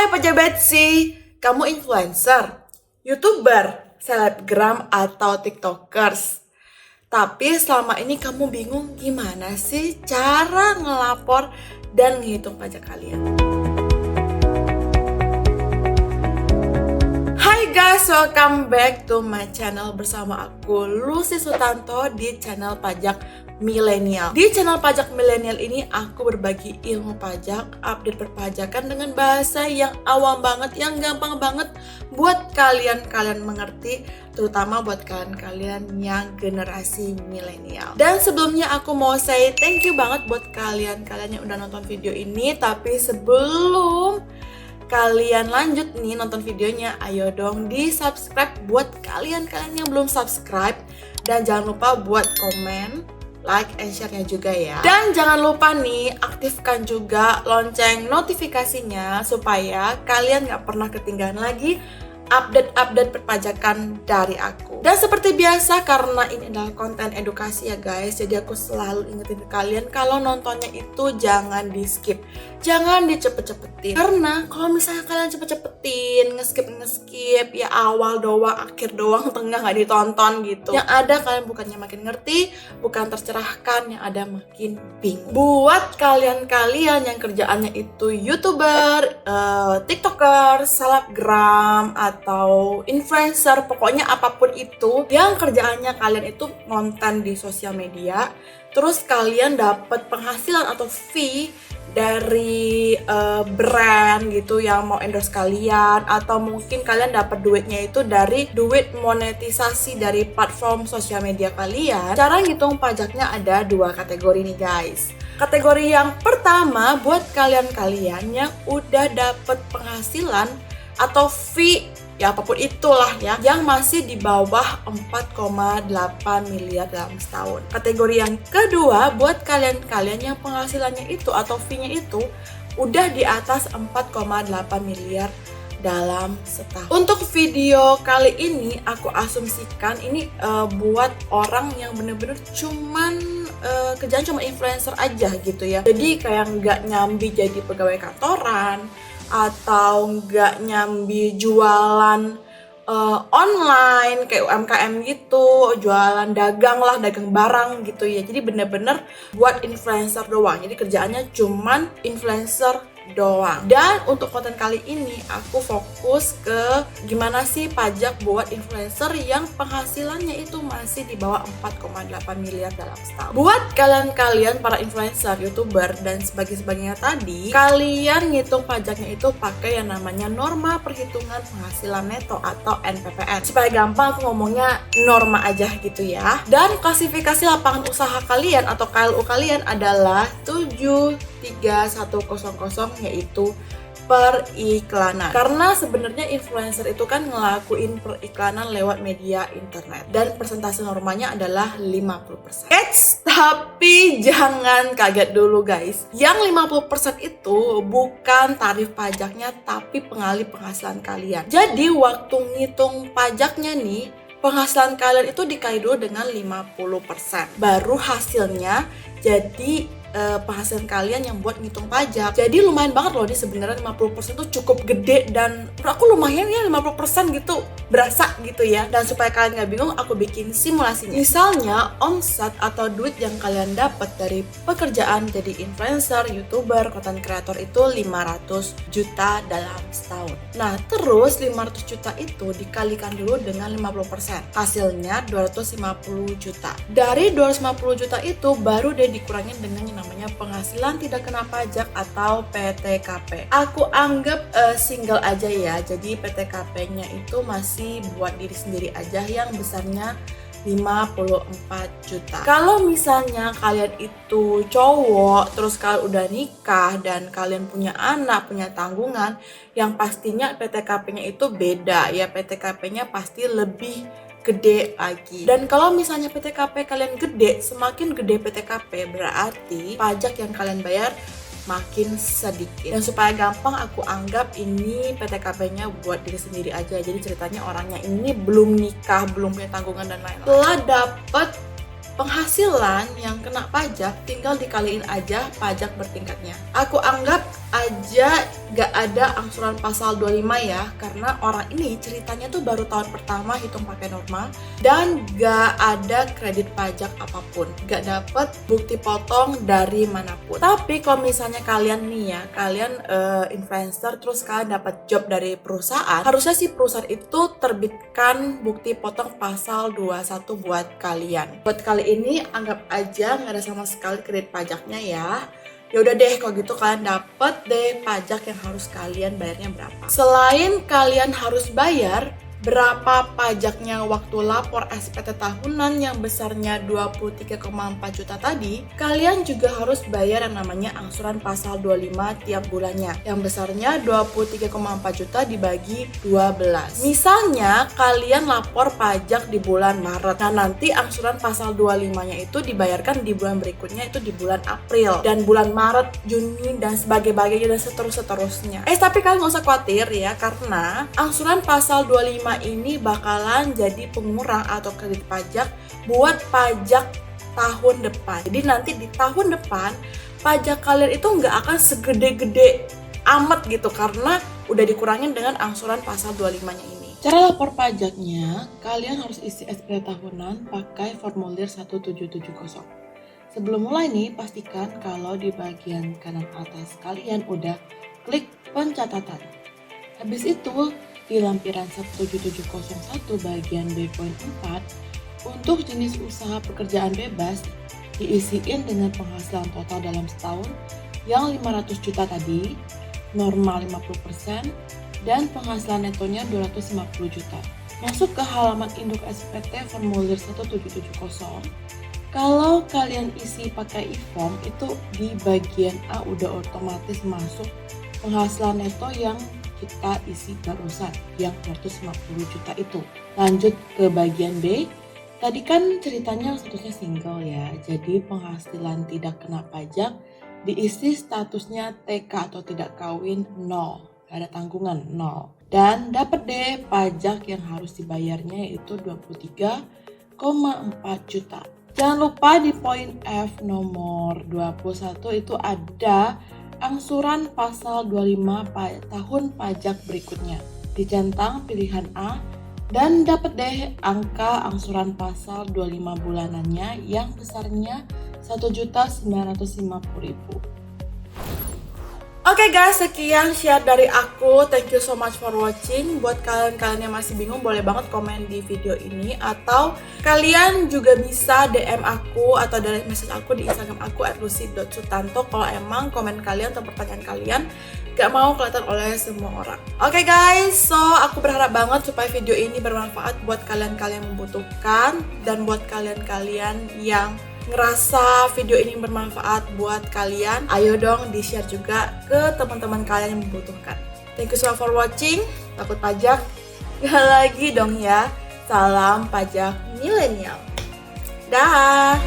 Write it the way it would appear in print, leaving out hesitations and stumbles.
Hai pejabat sih, kamu influencer, youtuber, selebgram atau tiktokers. Tapi selama ini kamu bingung gimana sih cara ngelapor dan ngitung pajak kalian. Hai guys, welcome back to my channel bersama aku Lucy Sutanto di channel Pajak Milenial. Di channel Pajak Milenial ini aku berbagi ilmu pajak, update perpajakan dengan bahasa yang awam banget, yang gampang banget buat kalian mengerti, terutama buat kalian yang generasi milenial. Dan sebelumnya aku mau say thank you banget buat kalian yang udah nonton video ini. Tapi sebelum kalian lanjut nih nonton videonya, ayo dong di subscribe buat kalian yang belum subscribe, dan jangan lupa buat komen, like, and share-nya juga ya. Dan jangan lupa nih aktifkan juga lonceng notifikasinya supaya kalian gak pernah ketinggalan lagi update perpajakan dari aku. Dan seperti biasa, karena ini adalah konten edukasi ya guys, jadi aku selalu ingetin ke kalian kalau nontonnya itu jangan di skip, jangan dicepet-cepetin. Karena kalau misalnya kalian cepet-cepetin, nge-skip ya awal doang, akhir doang, tengah gak ditonton gitu, yang ada kalian bukannya makin ngerti, bukan tercerahkan, yang ada makin bingung. Buat kalian yang kerjaannya itu youtuber, tiktoker, selebgram, atau influencer, pokoknya apapun itu yang kerjaannya kalian itu konten di sosial media, terus kalian dapat penghasilan atau fee dari brand gitu yang mau endorse kalian, atau mungkin kalian dapat duitnya itu dari duit monetisasi dari platform sosial media kalian. Cara ngitung pajaknya ada dua kategori nih guys. Kategori yang pertama buat kalian yang udah dapat penghasilan atau fee ya apapun itulah ya, yang masih di bawah 4,8 miliar dalam setahun. Kategori yang kedua buat kalian yang penghasilannya itu atau fee-nya itu udah di atas 4,8 miliar dalam setahun. Untuk video kali ini aku asumsikan ini buat orang yang bener-bener cuman kerjaan cuma influencer aja gitu ya. Jadi kayak nggak nyambi jadi pegawai kantoran, atau nggak nyambi jualan online kayak UMKM gitu, jualan dagang barang gitu ya. Jadi bener-bener buat influencer doang, jadi kerjaannya cuman influencer doang. Dan untuk konten kali ini aku fokus ke gimana sih pajak buat influencer yang penghasilannya itu masih di bawah 4,8 miliar dalam setahun. Buat kalian para influencer, youtuber, dan sebagainya tadi, kalian ngitung pajaknya itu pakai yang namanya norma perhitungan penghasilan neto atau NPPN. Supaya gampang aku ngomongnya norma aja gitu ya. Dan klasifikasi lapangan usaha kalian atau KLU kalian adalah 73100, yaitu periklanan. Karena sebenarnya influencer itu kan ngelakuin periklanan lewat media internet, dan persentase normanya adalah 50%. Tapi jangan kaget dulu guys. Yang 50% itu bukan tarif pajaknya, tapi pengalih penghasilan kalian. Jadi waktu ngitung pajaknya nih, penghasilan kalian itu dikali dulu dengan 50%. Baru hasilnya jadi penghasilan kalian yang buat ngitung pajak. Jadi lumayan banget loh, ini sebenarnya 50% tuh cukup gede, dan menurut aku lumayan ya 50% gitu, berasa gitu ya. Dan supaya kalian gak bingung, aku bikin simulasinya. Misalnya omset atau duit yang kalian dapat dari pekerjaan jadi influencer, youtuber, content creator itu 500 juta dalam setahun. Nah terus 500 juta itu dikalikan dulu dengan 50%, hasilnya 250 juta. Dari 250 juta itu baru deh dikurangin dengan yang namanya penghasilan tidak kena pajak atau PTKP. Aku anggap single aja ya, jadi PTKP-nya itu masih buat diri sendiri aja yang besarnya 54 juta. Kalau misalnya kalian itu cowok, terus kalian udah nikah dan kalian punya anak, punya tanggungan, yang pastinya PTKP-nya itu beda ya, PTKP-nya pasti lebih gede lagi. Dan kalau misalnya PTKP kalian gede, semakin gede PTKP berarti pajak yang kalian bayar makin sedikit. Dan supaya gampang, aku anggap ini PTKP-nya buat diri sendiri aja. Jadi ceritanya orangnya ini belum nikah, belum punya tanggungan dan lain-lain. Setelah dapat penghasilan yang kena pajak, tinggal dikaliin aja pajak bertingkatnya. Aku anggap aja gak ada angsuran pasal 25 ya, karena orang ini ceritanya tuh baru tahun pertama hitung pakai norma dan gak ada kredit pajak apapun, gak dapet bukti potong dari manapun. Tapi kalau misalnya kalian nih ya, kalian influencer terus kalian dapat job dari perusahaan, harusnya sih perusahaan itu terbitkan bukti potong pasal 21 buat kalian. Buat kali ini anggap aja gak ada sama sekali kredit pajaknya ya. Ya udah deh, kalau gitu kalian dapet deh pajak yang harus kalian bayarnya berapa. Selain kalian harus bayar berapa pajaknya waktu lapor SPT tahunan yang besarnya 23,4 juta tadi, kalian juga harus bayar yang namanya angsuran pasal 25 tiap bulannya yang besarnya 23,4 juta dibagi 12. Misalnya kalian lapor pajak di bulan Maret, nah nanti angsuran pasal 25 nya itu dibayarkan di bulan berikutnya, itu di bulan April dan bulan Maret, Juni dan sebagainya dan seterusnya. Tapi kalian gak usah khawatir ya, karena angsuran pasal 25 ini bakalan jadi pengurang atau kredit pajak buat pajak tahun depan. Jadi nanti di tahun depan pajak kalian itu nggak akan segede-gede amat gitu, karena udah dikurangin dengan angsuran pasal 25-nya ini. Cara lapor pajaknya, kalian harus isi SPT tahunan pakai formulir 1770. Sebelum mulai nih, pastikan kalau di bagian kanan atas kalian udah klik pencatatan. Habis itu, di lampiran 1701 bagian B.4 untuk jenis usaha pekerjaan bebas diisiin dengan penghasilan total dalam setahun yang 500 juta tadi, normal 50%, dan penghasilan netonya 250 juta. Masuk ke halaman induk SPT formulir 1770. Kalau kalian isi pakai e-form, itu di bagian A udah otomatis masuk penghasilan neto yang kita isi barusan yang 250 juta itu. Lanjut ke bagian B. Tadi kan ceritanya statusnya single ya, jadi penghasilan tidak kena pajak, diisi statusnya TK atau tidak kawin 0, ada tanggungan 0. Dan dapat deh pajak yang harus dibayarnya yaitu 23,4 juta. Jangan lupa di poin F nomor 21 itu ada angsuran pasal 25 tahun pajak berikutnya. Dicentang pilihan A dan dapat deh angka angsuran pasal 25 bulanannya yang besarnya 1.950.000. Oke guys, sekian share dari aku. Thank you so much for watching. Buat kalian yang masih bingung, boleh banget komen di video ini, atau kalian juga bisa DM aku atau direct message aku di Instagram aku @lucy.sutanto kalau emang komen kalian atau pertanyaan kalian gak mau kelihatan oleh semua orang. Oke guys, so aku berharap banget supaya video ini bermanfaat buat kalian-kalian yang membutuhkan, dan buat kalian-kalian yang ngerasa video ini bermanfaat buat kalian, ayo dong di-share juga ke teman-teman kalian yang membutuhkan. Thank you so much for watching. Takut pajak? Gak lagi dong ya. Salam pajak milenial. Dah.